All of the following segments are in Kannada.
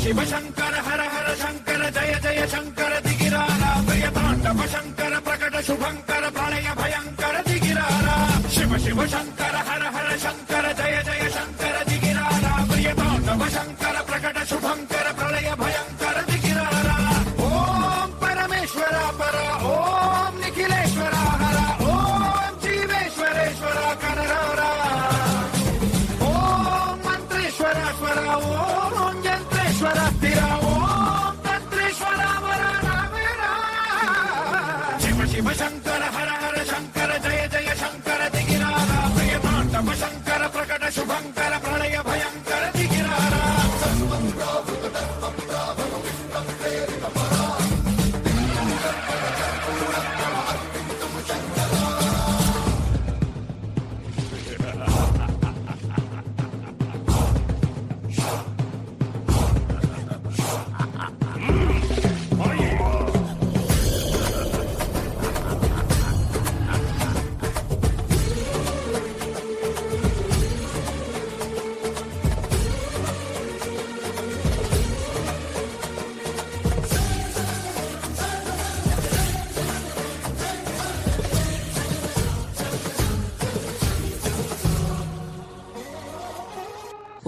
ಶಿವ ಶಂಕರ ಹರ ಹರ ಶಂಕರ ಜಯ ಜಯ ಶಂಕರ ದಿಗಿರಾರ ಪ್ರಿಯ ತಾಂಡವ ಶಂಕರ ಪ್ರಕಟ ಶುಭಂಕರ ಪ್ರಳಯ ಭಯಂಕರ ದಿಗಿರಾರ ಶಿವ ಶಿವ ಶಂಕರ ಹರ ಹರ ಶಂಕರ ಜಯ ಜಯ ಶಂಕರ ದಿಗಿರಾರ ಪ್ರಿಯ ತಾಂಡವ ಶಂಕರ ಪ್ರಕಟ ಶುಭಂಕರ ಪ್ರಳಯ ಭಯಂಕರ ದಿಗಿರಾರ ಓಂ ಪರಮೇಶ್ವರ ಪರ ಓಂ ನಿಖಿಲೇಶ್ವರ ಹರ ಓಂ ಜೀವೇಶ್ವರೇಶ್ವರ ಕರರ ಓಂ ಮಂತ್ರೇಶ್ವರ ಸ್ವರ ಓಂ ಯಂತ್ರೇಶ್ವರ ಸ್ಥಿರ ಓಂ ತಂತ್ರೇಶ್ವರ ವರ ರಾಮೇರ ಶಿವ ಶಿವ ಶಂಕರ ಹರ ಹರ ಶಂಕರ ಜಯ ಜಯ ಶಂಕರ ದಿಗಿರಾರ ಪ್ರಿಯ ತಾಂಡವ ಶಂಕರ ಪ್ರಕಟ ಶುಭಂಕರ ಪ್ರಳಯ ಭಯಂಕರ ದಿಗಿರಾರ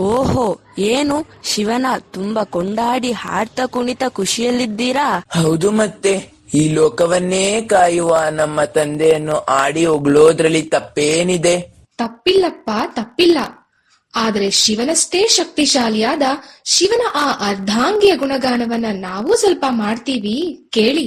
ಓಹೋ, ಏನು ಶಿವನ ತುಂಬಾ ಕೊಂಡಾಡಿ ಹಾಡ್ತಾ ಕುಣಿತ ಖುಷಿಯಲ್ಲಿದ್ದೀರಾ? ಹೌದು, ಮತ್ತೆ ಈ ಲೋಕವನ್ನೇ ಕಾಯುವ ನಮ್ಮ ತಂದೆಯನ್ನು ಆಡಿ ಹೊಗಳೋದ್ರಲ್ಲಿ ತಪ್ಪೇನಿದೆ? ತಪ್ಪಿಲ್ಲಪ್ಪ, ತಪ್ಪಿಲ್ಲ. ಆದ್ರೆ ಶಿವನಷ್ಟೇ ಶಕ್ತಿಶಾಲಿಯಾದ ಶಿವನ ಆ ಅರ್ಧಾಂಗಿಯ ಗುಣಗಾನವನ್ನ ನಾವು ಸ್ವಲ್ಪ ಮಾಡ್ತೀವಿ, ಕೇಳಿ.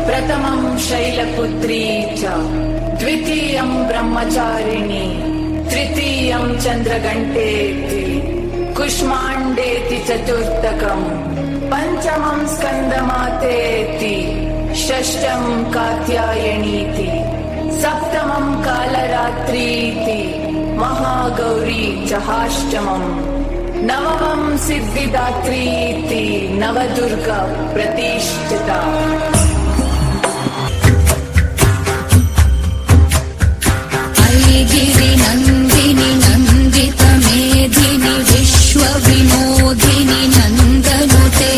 प्रथमं शैलपुत्री च द्वितीयं ब्रह्मचारिणी तृतीयं चन्द्रघण्टेति कुष्माण्डेति चतुर्थकम् पञ्चमं स्कन्दमातेति षष्ठं कात्यायनीति सप्तमं कालरात्रीति महागौरी च अष्टमम् नवमं सिद्धिदात्रीति नवदुर्गा प्रतिष्ठिता गिरि नन्दिनि नन्दित मेधिनि विश्व विनोदिनि नन्दनुते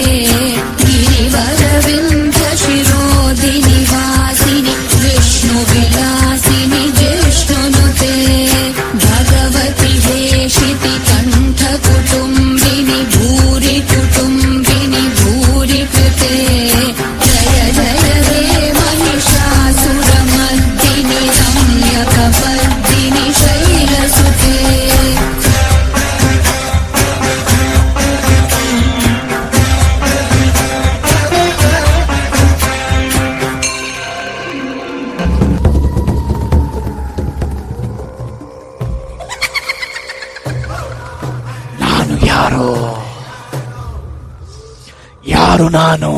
गिरिवरविन्ध्य शिरोदिनि वासिनि विष्णु विलासिनि जिष्णुनुते भगवति हेशिति कण्ठ कुटुम्बिनि भूरि कुटुम्बिनि भूरि कृते जय जय हे महिषासुरमर्दिनि रम्यकपर्दिनि शैलसुते ನಾನು ಯಾರು ನಾನು?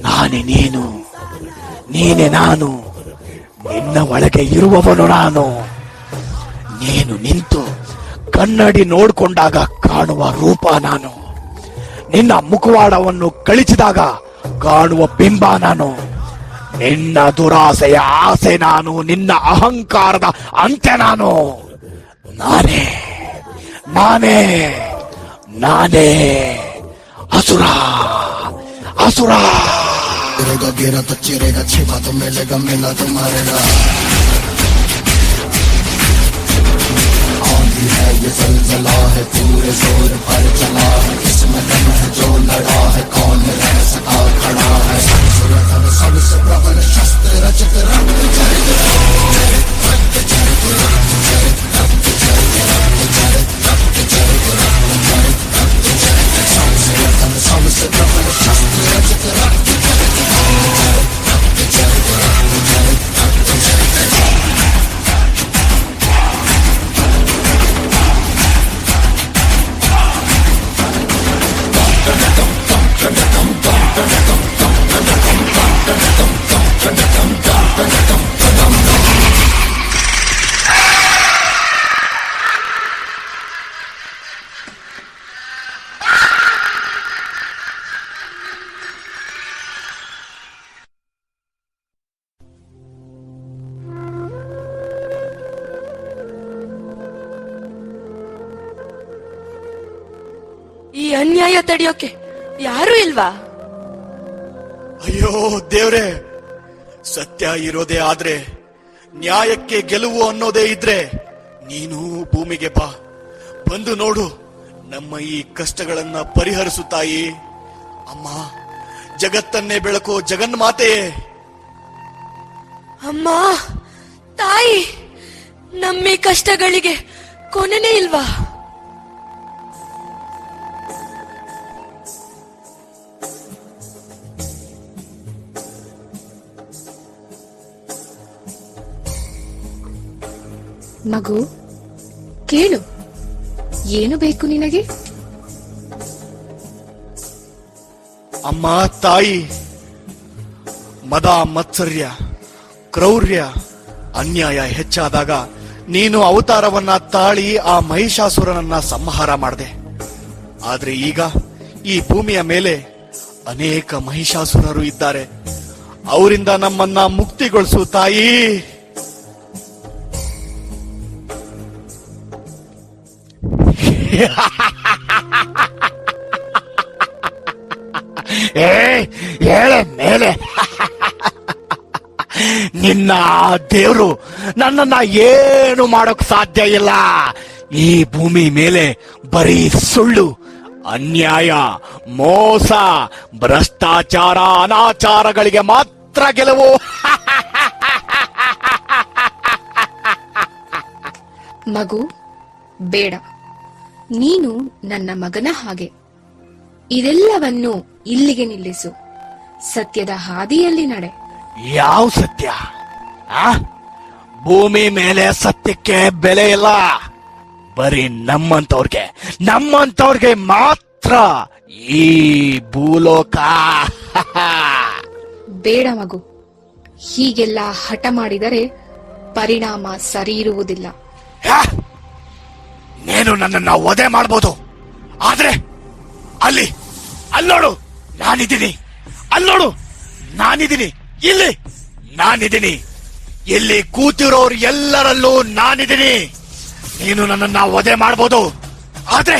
ನಾನೇ ನೀನು, ನೀನೆ ನಾನು, ನಿನ್ನ ಒಳಗೆ ಇರುವವನು ನಾನು. ನೀನು ನಿಂತು ಕನ್ನಡಿ ನೋಡ್ಕೊಂಡಾಗ ಕಾಣುವ ರೂಪ ನಾನು. ನಿನ್ನ ಮುಖವಾಡವನ್ನು ಕಳಿಸಿದಾಗ ಕಾಣುವ ಬಿಂಬ ನಾನು. ನಿನ್ನ ದುರಾಸೆಯ ಆಸೆ ನಾನು, ನಿನ್ನ ಅಹಂಕಾರದ ಅಂತ್ಯ ನಾನು. ನಾನೇ ನಾನೇ ನಾನೇ ಅಸುರ ಅಸುರ. गिरा तो चिरेगा, छिपा तो मिलेगा, मिला तो मारेगा. आंधी है ये जलजला है, पूरे जोर पर चला है. इसमें दम है जो लड़ा है, कौन रह सका खड़ा है. सबसे प्रबल शस्त्र रचित रक्त चरित सबसे प्रबल शस्त्र रचित रक्त. ಈ ಅನ್ಯಾಯ ತಡೆಯೋಕೆ ಯಾರು ಇಲ್ವಾ? ಅಯ್ಯೋ ದೇವ್ರೆ, ಸತ್ಯ ಇರೋದೇ ಆದ್ರೆ, ನ್ಯಾಯಕ್ಕೆ ಗೆಲುವು ಅನ್ನೋದೇ ಇದ್ರೆ, ನೀನು ಭೂಮಿಗೆ ಬಾ, ಬಂದು ನೋಡು, ನಮ್ಮ ಈ ಕಷ್ಟಗಳನ್ನ ಪರಿಹರಿಸು ತಾಯಿ. ಅಮ್ಮ, ಜಗತ್ತನ್ನೇ ಬೆಳಕೋ ಜಗನ್ಮಾತೆಯೇ. ಅಮ್ಮ, ತಾಯಿ, ನಮ್ಮಿ ಕಷ್ಟಗಳಿಗೆ ಕೊನೆನೇ ಇಲ್ವಾ? ಮಗು, ಕೇಳು, ಏನು ಬೇಕು ನಿನಗೆ? ಅಮ್ಮ ತಾಯಿ, ಮದ ಮತ್ಸರ್ಯ ಕ್ರೌರ್ಯ ಅನ್ಯಾಯ ಹೆಚ್ಚಾದಾಗ ನೀನು ಅವತಾರವನ್ನ ತಾಳಿ ಆ ಮಹಿಷಾಸುರನನ್ನ ಸಂಹಾರ ಮಾಡಿದೆ. ಆದ್ರೆ ಈಗ ಈ ಭೂಮಿಯ ಮೇಲೆ ಅನೇಕ ಮಹಿಷಾಸುರರು ಇದ್ದಾರೆ. ಅವರಿಂದ ನಮ್ಮನ್ನ ಮುಕ್ತಿಗೊಳಿಸು ತಾಯಿ. ಹೇಳೆ ಮೇಲೆ ನಿನ್ನ ದೇವ್ರು ನನ್ನನ್ನ ಏನು ಮಾಡೋಕ್ ಸಾಧ್ಯ ಇಲ್ಲ. ಈ ಭೂಮಿ ಮೇಲೆ ಬರೀ ಸುಳ್ಳು, ಅನ್ಯಾಯ, ಮೋಸ, ಭ್ರಷ್ಟಾಚಾರ, ಅನಾಚಾರಗಳಿಗೆ ಮಾತ್ರ ಗೆಲುವು. ಮಗು, ಬೇಡ, ನೀನು ನನ್ನ ಮಗನ ಹಾಗೆ. ಇದೆಲ್ಲವನ್ನು ಇಲ್ಲಿಗೆ ನಿಲ್ಲಿಸು. ಸತ್ಯದ ಹಾದಿಯಲ್ಲಿ ನಡೆ. ಯಾವ ಸತ್ಯ? ಭೂಮಿ ಮೇಲೆ ಸತ್ಯಕ್ಕೆ ಬೆಲೆ ಇಲ್ಲ. ಬರೀ ನಮ್ಮಂತವ್ರಿಗೆ ಮಾತ್ರ ಈ ಭೂಲೋಕ. ಬೇಡ ಮಗು, ಹೀಗೆಲ್ಲ ಹಠ ಮಾಡಿದರೆ ಪರಿಣಾಮ ಸರಿ ಇರುವುದಿಲ್ಲ. ನೀನು ನನ್ನನ್ನ ವಧೆ ಮಾಡಬಹುದು, ಆದ್ರೆ ಅಲ್ಲೋಡು ನಾನಿದ್ದೀನಿ, ಅಲ್ಲೋಡು ನಾನಿದ್ದೀನಿ, ಇಲ್ಲಿ ನಾನಿದ್ದೀನಿ, ಇಲ್ಲಿ ಕೂತಿರೋರು ಎಲ್ಲರಲ್ಲೂ ನಾನಿದ್ದೀನಿ. ನೀನು ನನ್ನನ್ನ ವಧೆ ಮಾಡಬಹುದು, ಆದ್ರೆ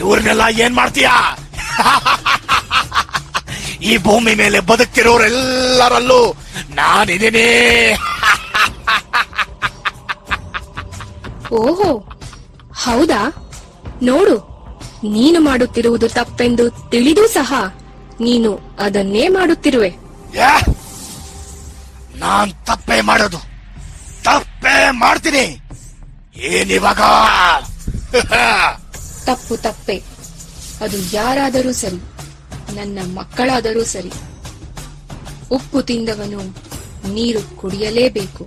ಇವ್ರನ್ನೆಲ್ಲ ಏನ್ ಮಾಡ್ತೀಯಾ? ಈ ಭೂಮಿ ಮೇಲೆ ಬದುಕ್ತಿರೋರೆಲ್ಲರಲ್ಲೂ ನಾನಿದ್ದೀನಿ. ಓಹೋ, ಹೌದಾ? ನೋಡು, ನೀನು ಮಾಡುತ್ತಿರುವುದು ತಪ್ಪೆಂದು ತಿಳಿದೂ ಸಹ ನೀನು ಅದನ್ನೇ ಮಾಡುತ್ತಿರುವೆ. ನಾನ್ ತಪ್ಪೇ ಮಾಡೋದು, ತಪ್ಪೇ ಮಾಡ್ತೀನಿ. ಏನಿವಾಗ? ತಪ್ಪು ತಪ್ಪೆ, ಅದು ಯಾರಾದರೂ ಸರಿ, ನನ್ನ ಮಕ್ಕಳಾದರೂ ಸರಿ. ಉಪ್ಪು ತಿಂದವನು ನೀರು ಕುಡಿಯಲೇಬೇಕು.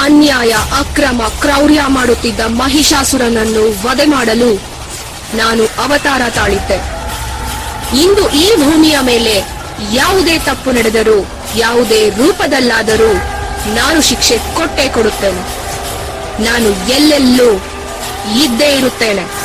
ಅನ್ಯಾಯ, ಅಕ್ರಮ, ಕ್ರೌರ್ಯ ಮಾಡುತ್ತಿದ್ದ ಮಹಿಷಾಸುರನನ್ನು ವಧೆ ಮಾಡಲು ನಾನು ಅವತಾರ ತಾಳಿದ್ದೆ. ಇಂದು ಈ ಭೂಮಿಯ ಮೇಲೆ ಯಾವುದೇ ತಪ್ಪು ನಡೆದರೂ, ಯಾವುದೇ ರೂಪದಲ್ಲಾದರೂ ನಾನು ಶಿಕ್ಷೆ ಕೊಟ್ಟೇ ಕೊಡುತ್ತೇನೆ. ನಾನು ಎಲ್ಲೆಲ್ಲೂ ಇದ್ದೇ ಇರುತ್ತೇನೆ.